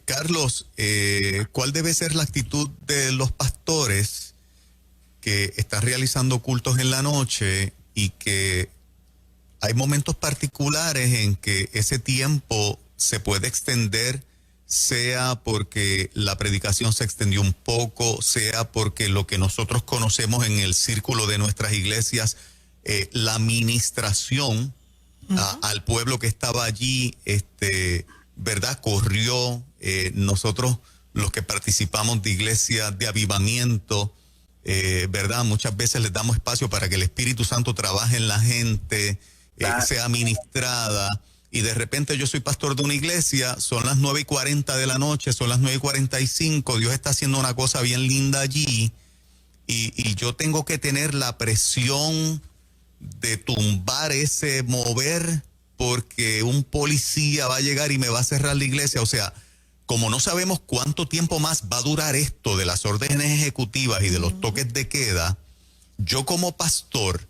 Carlos, ¿cuál debe ser la actitud de los pastores que están realizando cultos en la noche y que hay momentos particulares en que ese tiempo se puede extender, sea porque la predicación se extendió un poco, sea porque lo que nosotros conocemos en el círculo de nuestras iglesias, la administración al pueblo que estaba allí, ¿verdad? Corrió. Nosotros, los que participamos de iglesias de avivamiento, ¿verdad? Muchas veces les damos espacio para que el Espíritu Santo trabaje en la gente, sea ministrada. Y de repente yo soy pastor de una iglesia, son las 9:40 de la noche, son las 9:45, Dios está haciendo una cosa bien linda allí, y yo tengo que tener la presión de tumbar ese mover, porque un policía va a llegar y me va a cerrar la iglesia. O sea, como no sabemos cuánto tiempo más va a durar esto de las órdenes ejecutivas y de los toques de queda, yo como pastor,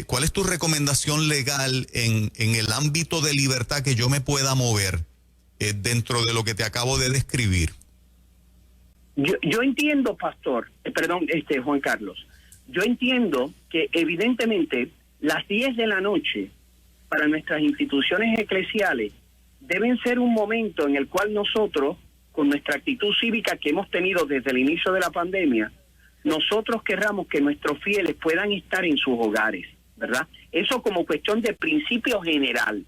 ¿cuál es tu recomendación legal en el ámbito de libertad que yo me pueda mover dentro de lo que te acabo de describir? Yo entiendo, pastor, Juan Carlos, yo entiendo que evidentemente las 10 de la noche para nuestras instituciones eclesiales deben ser un momento en el cual nosotros, con nuestra actitud cívica que hemos tenido desde el inicio de la pandemia, nosotros querramos que nuestros fieles puedan estar en sus hogares, ¿verdad? Eso como cuestión de principio general.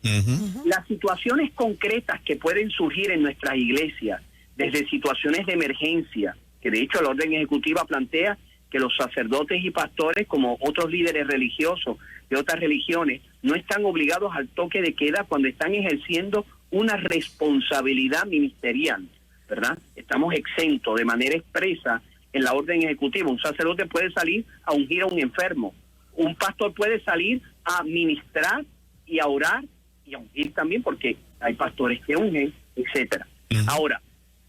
Las situaciones concretas que pueden surgir en nuestras iglesias, desde situaciones de emergencia, que de hecho la orden ejecutiva plantea que los sacerdotes y pastores, como otros líderes religiosos de otras religiones, no están obligados al toque de queda cuando están ejerciendo una responsabilidad ministerial, ¿verdad? Estamos exentos de manera expresa en la orden ejecutiva. Un sacerdote puede salir a ungir a un enfermo, un pastor puede salir a ministrar y a orar y a ungir también, porque hay pastores que ungen, etcétera. Ahora,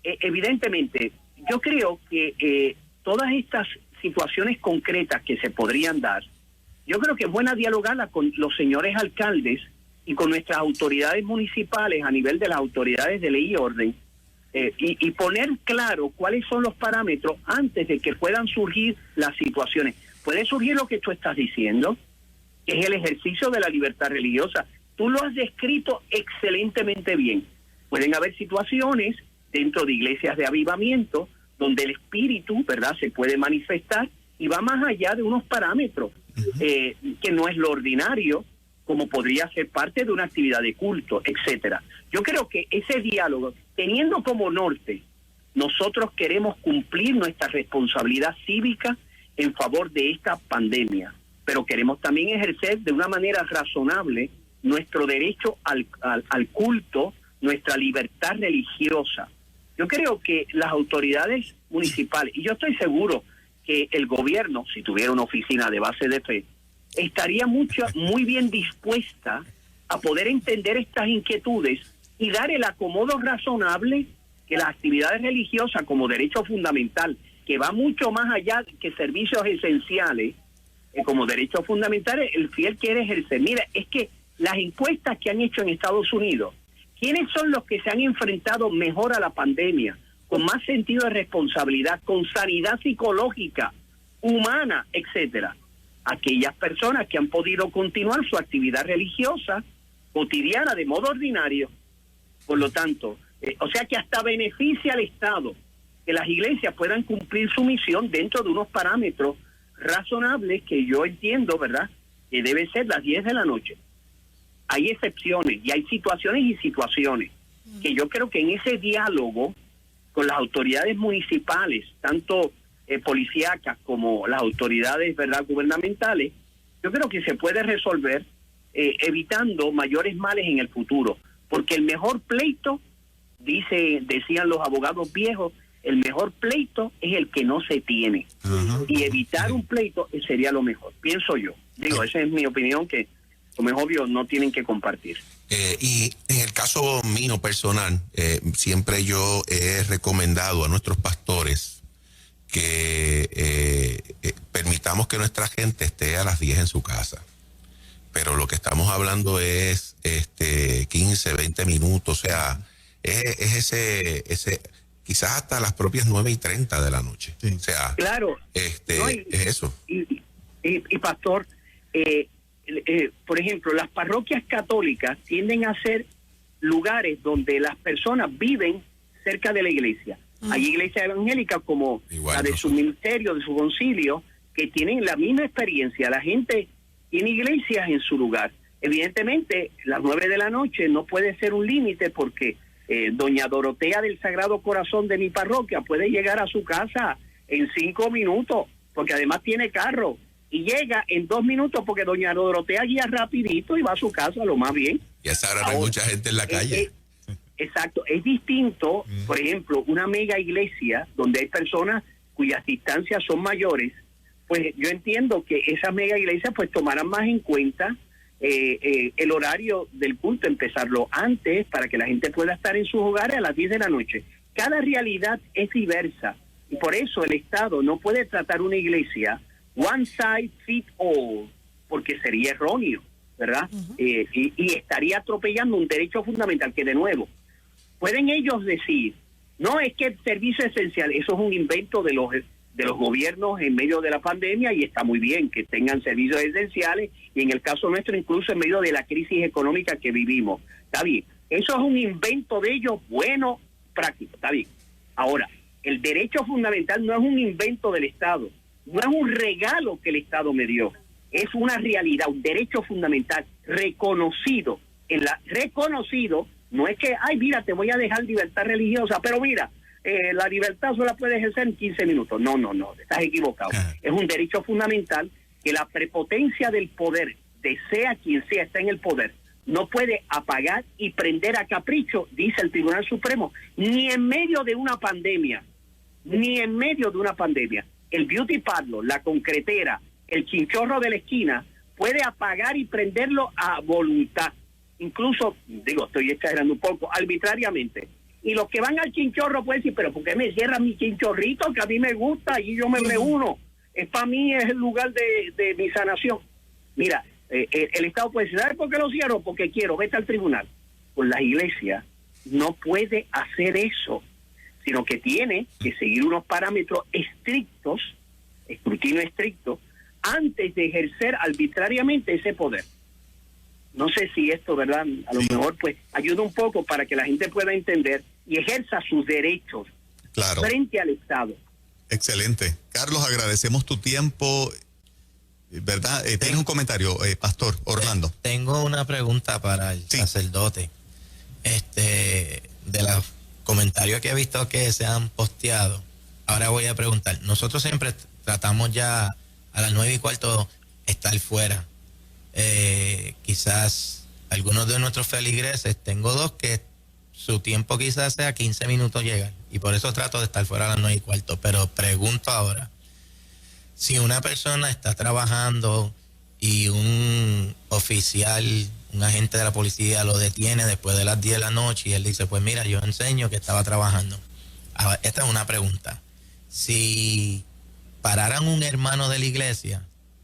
evidentemente, yo creo que todas estas situaciones concretas que se podrían dar, yo creo que es buena dialogarla con los señores alcaldes y con nuestras autoridades municipales a nivel de las autoridades de ley y orden, y poner claro cuáles son los parámetros antes de que puedan surgir las situaciones. Puede surgir lo que tú estás diciendo, que es el ejercicio de la libertad religiosa. Tú lo has descrito excelentemente bien. Pueden haber situaciones dentro de iglesias de avivamiento donde el espíritu, ¿verdad?, se puede manifestar y va más allá de unos parámetros que no es lo ordinario, como podría ser parte de una actividad de culto, etcétera. Yo creo que ese diálogo, teniendo como norte nosotros queremos cumplir nuestra responsabilidad cívica en favor de esta pandemia, pero queremos también ejercer de una manera razonable nuestro derecho al culto, nuestra libertad religiosa. Yo creo que las autoridades municipales, y yo estoy seguro que el gobierno, si tuviera una oficina de base de fe, estaría muy bien dispuesta a poder entender estas inquietudes y dar el acomodo razonable que las actividades religiosas como derecho fundamental, que va mucho más allá que servicios esenciales, como derechos fundamentales, el fiel quiere ejercer. Mira, es que las encuestas que han hecho en Estados Unidos, ¿quiénes son los que se han enfrentado mejor a la pandemia, con más sentido de responsabilidad, con sanidad psicológica, humana, etcétera? Aquellas personas que han podido continuar su actividad religiosa cotidiana de modo ordinario. Por lo tanto, o sea que hasta beneficia al Estado que las iglesias puedan cumplir su misión dentro de unos parámetros razonables que yo entiendo, ¿verdad?, que debe ser las 10 de la noche. Hay excepciones y hay situaciones y situaciones que yo creo que en ese diálogo con las autoridades municipales, tanto policíacas como las autoridades, ¿verdad?, gubernamentales, yo creo que se puede resolver evitando mayores males en el futuro, porque el mejor pleito, decían los abogados viejos, el mejor pleito es el que no se tiene. Y evitar un pleito sería lo mejor, pienso yo. Digo, esa es mi opinión, que como es obvio no tienen que compartir. Y en el caso mío personal, siempre yo he recomendado a nuestros pastores que permitamos que nuestra gente esté a las 10 en su casa. Pero lo que estamos hablando es 15, 20 minutos, o sea, es ese quizás hasta las propias 9:30 de la noche. Sí. O sea, claro, es eso. Y pastor, por ejemplo, las parroquias católicas tienden a ser lugares donde las personas viven cerca de la iglesia. Hay iglesias evangélicas como la de su ministerio, de su concilio, que tienen la misma experiencia. La gente tiene iglesias en su lugar. Evidentemente, las 9 de la noche no puede ser un límite, porque doña Dorotea del Sagrado Corazón de mi parroquia puede llegar a su casa en 5 minutos, porque además tiene carro, y llega en 2 minutos porque doña Dorotea guía rapidito y va a su casa lo más bien. Y a esa hora no hay mucha gente en la calle. Exacto, es distinto, por ejemplo, una mega iglesia donde hay personas cuyas distancias son mayores, pues yo entiendo que esas mega iglesias pues tomarán más en cuenta el horario del culto, empezarlo antes para que la gente pueda estar en sus hogares a las 10 de la noche. Cada realidad es diversa y por eso el Estado no puede tratar una iglesia one size fits all, porque sería erróneo, ¿verdad? Y estaría atropellando un derecho fundamental que, de nuevo, pueden ellos decir, no, es que el servicio esencial, eso es un invento de los gobiernos en medio de la pandemia, y está muy bien que tengan servicios esenciales, y en el caso nuestro incluso en medio de la crisis económica que vivimos. Está bien, eso es un invento de ellos, bueno, práctico, está bien. Ahora, el derecho fundamental no es un invento del Estado, no es un regalo que el Estado me dio, es una realidad, un derecho fundamental reconocido. Reconocido, no es que, ay, mira, te voy a dejar libertad religiosa, pero mira, la libertad solo la puedes ejercer en 15 minutos. No, estás equivocado. Es un derecho fundamental que la prepotencia del poder, de sea quien sea, está en el poder, no puede apagar y prender a capricho, dice el Tribunal Supremo, ni en medio de una pandemia, El beauty parlor, la concretera, el chinchorro de la esquina, puede apagar y prenderlo a voluntad. Incluso, estoy exagerando un poco, arbitrariamente. Y los que van al chinchorro pueden decir, pero ¿por qué me cierran mi chinchorrito? Que a mí me gusta y yo me reúno. Para mí es el lugar de mi sanación. Mira, el Estado puede decir, ¿sabes por qué lo cierro? Porque quiero, vete al tribunal. Pues la iglesia no puede hacer eso, sino que tiene que seguir unos parámetros estrictos, escrutinio estricto, antes de ejercer arbitrariamente ese poder. No sé si esto, ¿verdad? A lo mejor pues ayuda un poco para que la gente pueda entender y ejerza sus derechos frente al Estado. Excelente. Carlos, agradecemos tu tiempo, ¿verdad? ¿Tienes un comentario, Pastor Orlando? Tengo una pregunta para el sacerdote. De las comentarios que he visto que se han posteado, ahora voy a preguntar. Nosotros siempre tratamos ya a las 9:15 estar fuera. Quizás algunos de nuestros feligreses, tengo 2 que su tiempo quizás sea 15 minutos llegar, y por eso trato de estar fuera a las 9:15. Pero pregunto ahora, si una persona está trabajando y un oficial, un agente de la policía lo detiene después de las 10 de la noche y él dice, pues mira, yo enseño que estaba trabajando. Ahora, esta es una pregunta. Si pararan un hermano de la iglesia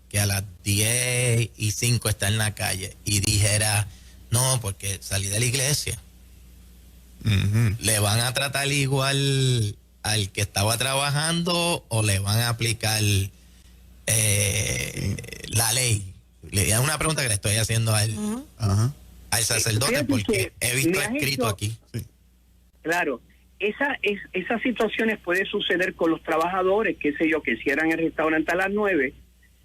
que a las 10:05 está en la calle y dijera, no, porque salí de la iglesia, ¿le van a tratar igual al que estaba trabajando o le van a aplicar la ley? Es una pregunta que le estoy haciendo a él, al sacerdote, porque he visto escrito aquí. Sí. Claro, esas situaciones pueden suceder con los trabajadores, qué sé yo, que cierran el restaurante a las 9,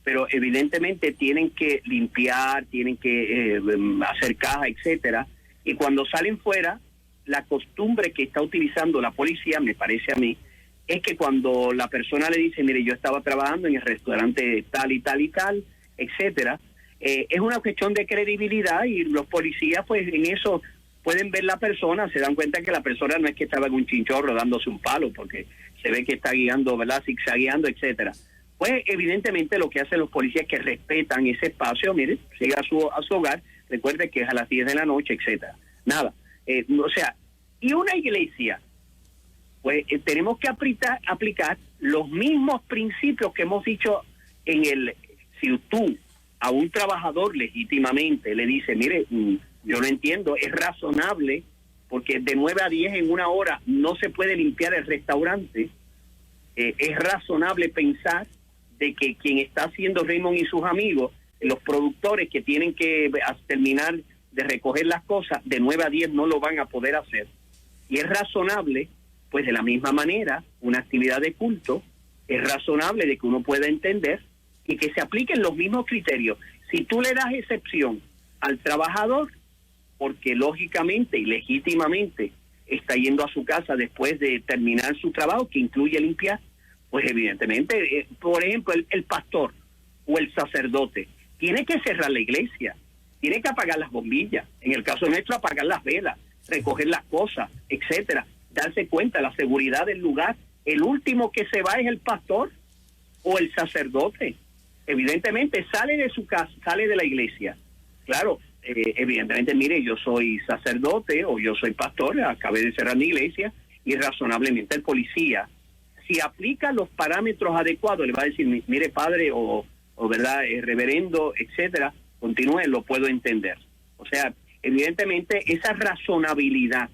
pero evidentemente tienen que limpiar, tienen que hacer caja, etcétera, y cuando salen fuera, la costumbre que está utilizando la policía, me parece a mí, es que cuando la persona le dice, mire, yo estaba trabajando en el restaurante tal y tal y tal, etcétera, es una cuestión de credibilidad, y los policías pues en eso pueden ver la persona, se dan cuenta que la persona no es que estaba en un chinchorro dándose un palo, porque se ve que está guiando, ¿verdad?, zigzagueando, etcétera. Pues evidentemente lo que hacen los policías es que respetan ese espacio, mire, siga a su hogar, recuerde que es a las 10 de la noche, etcétera. Nada, o sea, y una iglesia, pues tenemos que aplicar los mismos principios que hemos dicho si tú a un trabajador legítimamente le dices, mire, yo lo entiendo, es razonable, porque de 9 a 10 en una hora no se puede limpiar el restaurante, es razonable pensar de que quien está haciendo Raymond y sus amigos, los productores que tienen que terminar de recoger las cosas, de 9 a 10 no lo van a poder hacer. Y es razonable, pues de la misma manera, una actividad de culto, es razonable de que uno pueda entender y que se apliquen los mismos criterios. Si tú le das excepción al trabajador, porque lógicamente y legítimamente está yendo a su casa después de terminar su trabajo, que incluye limpiar, pues evidentemente, por ejemplo, el pastor o el sacerdote tiene que cerrar la iglesia, tiene que apagar las bombillas, en el caso nuestro apagar las velas, recoger las cosas, etcétera, darse cuenta de la seguridad del lugar. El último que se va es el pastor o el sacerdote. Evidentemente sale de su casa, sale de la iglesia. Claro, evidentemente, mire, yo soy sacerdote o yo soy pastor, acabé de cerrar mi iglesia, y razonablemente el policía, si aplica los parámetros adecuados, le va a decir, mire, padre o verdad, reverendo, etcétera, continúe, lo puedo entender. O sea, evidentemente esa razonabilidad.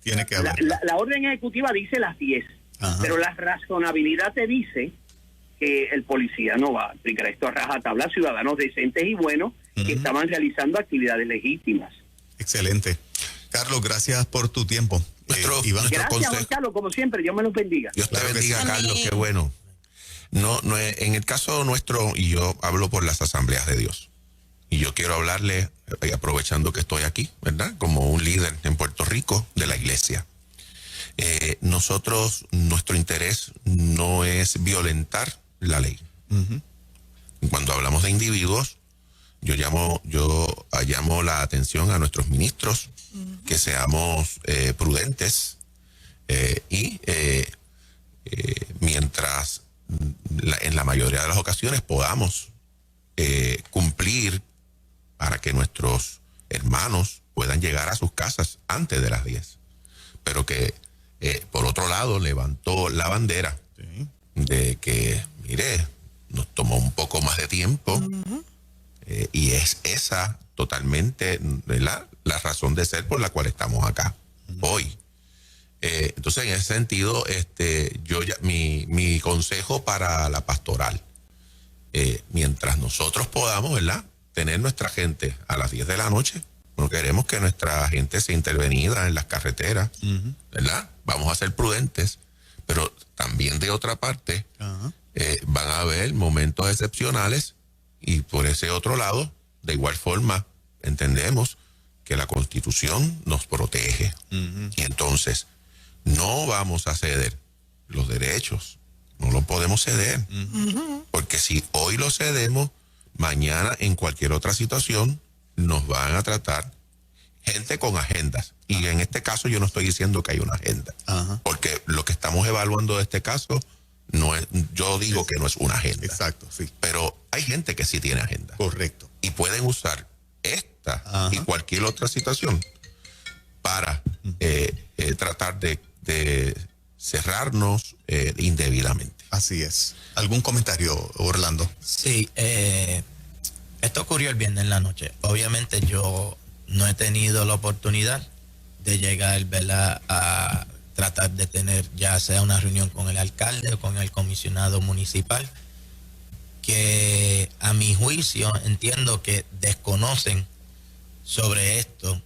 Tiene que haber. La orden ejecutiva dice las 10, pero la razonabilidad te dice que el policía no va a aplicar esto a rajatabla, ciudadanos decentes y buenos que estaban realizando actividades legítimas. Excelente. Carlos, gracias por tu tiempo. Gracias, Juan Carlos, como siempre, Dios me los bendiga. Dios te bendiga, sí. Carlos, qué bueno. No, en el caso nuestro, y yo hablo por las asambleas de Dios, y yo quiero hablarle, aprovechando que estoy aquí, ¿verdad?, como un líder en Puerto Rico de la iglesia. Nuestro interés no es violentar la ley. Cuando hablamos de individuos, yo llamo la atención a nuestros ministros, que seamos prudentes y mientras en la mayoría de las ocasiones podamos cumplir para que nuestros hermanos puedan llegar a sus casas antes de las 10. Pero que, por otro lado, levantó la bandera de que, mire, nos tomó un poco más de tiempo, y es esa totalmente la razón de ser por la cual estamos acá hoy. Entonces, en ese sentido, mi consejo para la pastoral, mientras nosotros podamos, ¿verdad?, tener nuestra gente a las 10 de la noche, no queremos que nuestra gente sea intervenida en las carreteras, ¿verdad? Vamos a ser prudentes, pero también de otra parte van a haber momentos excepcionales, y por ese otro lado, de igual forma, entendemos que la Constitución nos protege. Y entonces, no vamos a ceder los derechos. No lo podemos ceder. Porque si hoy lo cedemos, mañana en cualquier otra situación nos van a tratar gente con agendas. Y en este caso yo no estoy diciendo que hay una agenda. Porque lo que estamos evaluando de este caso, no es, yo digo que no es una agenda. Exacto, sí. Pero hay gente que sí tiene agenda. Correcto. Y pueden usar esta y cualquier otra situación para tratar de cerrarnos indebidamente. Así es. ¿Algún comentario, Orlando? Sí, esto ocurrió el viernes en la noche. Obviamente yo no he tenido la oportunidad de llegar, ¿verdad?, a tratar de tener ya sea una reunión con el alcalde o con el comisionado municipal, que a mi juicio entiendo que desconocen sobre esto.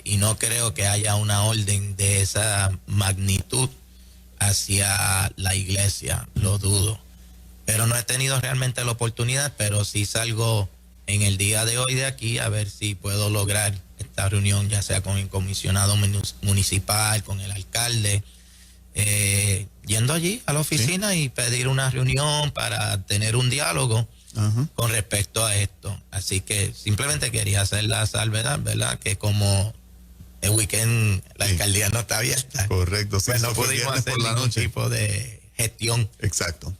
Y no creo que haya una orden de esa magnitud hacia la iglesia, lo dudo. Pero no he tenido realmente la oportunidad, pero sí salgo en el día de hoy de aquí a ver si puedo lograr esta reunión, ya sea con el comisionado municipal, con el alcalde, yendo allí a la oficina y pedir una reunión para tener un diálogo con respecto a esto. Así que simplemente quería hacer la salvedad, ¿verdad? Que como el weekend la alcaldía no está abierta. Correcto. Sí, pues no pudimos hacer ningún tipo de gestión. Exacto.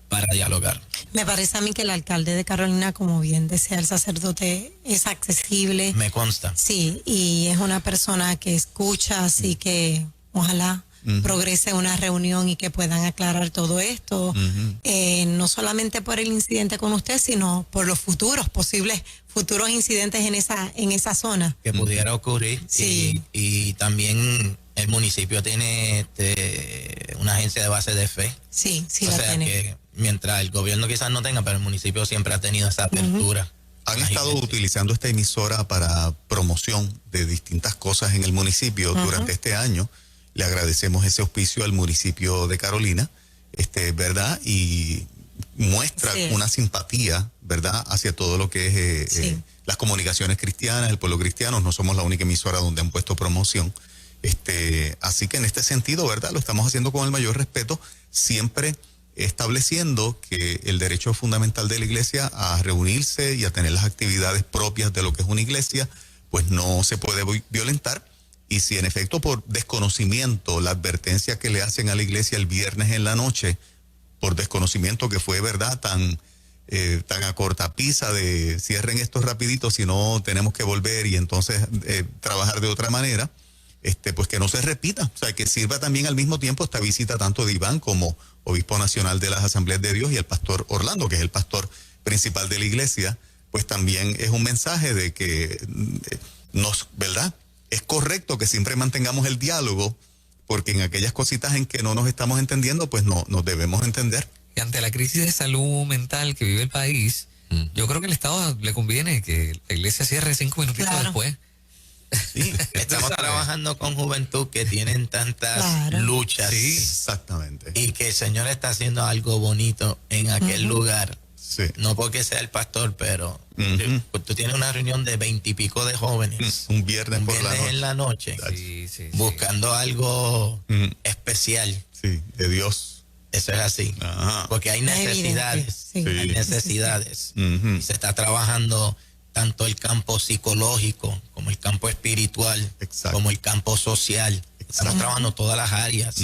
Para dialogar. Me parece a mí que el alcalde de Carolina, como bien decía el sacerdote, es accesible. Me consta. Sí, y es una persona que escucha, así que ojalá progrese una reunión y que puedan aclarar todo esto, no solamente por el incidente con usted, sino por los posibles futuros incidentes en esa zona. Que pudiera ocurrir. Sí. Y también el municipio tiene una agencia de base de fe. Sí, sí o la sea tiene. Que mientras el gobierno quizás no tenga, pero el municipio siempre ha tenido esa apertura. Han estado utilizando esta emisora para promoción de distintas cosas en el municipio durante este año. Le agradecemos ese auspicio al municipio de Carolina, ¿verdad? Y muestra una simpatía, ¿verdad?, hacia todo lo que es las comunicaciones cristianas, el pueblo cristiano. No somos la única emisora donde han puesto promoción. Así que en este sentido, ¿verdad?, lo estamos haciendo con el mayor respeto, siempre estableciendo que el derecho fundamental de la iglesia a reunirse y a tener las actividades propias de lo que es una iglesia, pues no se puede violentar. Y si en efecto por desconocimiento la advertencia que le hacen a la iglesia el viernes en la noche, por desconocimiento que fue, ¿verdad?, tan a cortapisa de cierren esto rapidito, si no tenemos que volver y entonces trabajar de otra manera, pues que no se repita. O sea, que sirva también al mismo tiempo esta visita tanto de Iván como obispo nacional de las Asambleas de Dios y el pastor Orlando, que es el pastor principal de la iglesia, pues también es un mensaje de que ¿verdad?, es correcto que siempre mantengamos el diálogo, porque en aquellas cositas en que no nos estamos entendiendo, pues no nos debemos entender. Y ante la crisis de salud mental que vive el país, yo creo que al Estado le conviene que la iglesia cierre 5 minutitos después. Sí, estamos trabajando con juventud que tienen tantas luchas. Sí, exactamente. Y que el Señor está haciendo algo bonito en aquel lugar. Sí. No porque sea el pastor, pero tú tienes una reunión de 20 y pico de jóvenes. Un viernes por la noche. En la noche. Sí, buscando algo especial. Sí, de Dios. Eso es así. Porque hay necesidades. Sí. Hay necesidades. Y se está trabajando tanto el campo psicológico como el campo espiritual, como el campo social. Estamos trabajando todas las áreas.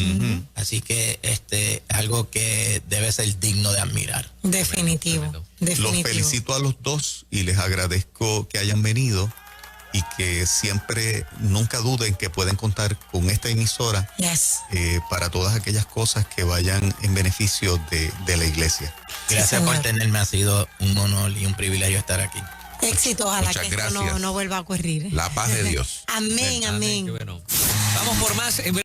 Así que es algo que debe ser digno de admirar. Definitivo. Los felicito a los dos y les agradezco que hayan venido y que siempre, nunca duden que pueden contar con esta emisora para todas aquellas cosas que vayan en beneficio de la iglesia. Gracias por tenerme, ha sido un honor y un privilegio estar aquí. Éxito, ojalá que esto no vuelva a ocurrir. La paz de Dios. Amén, amén. Qué bueno. Vamos por más.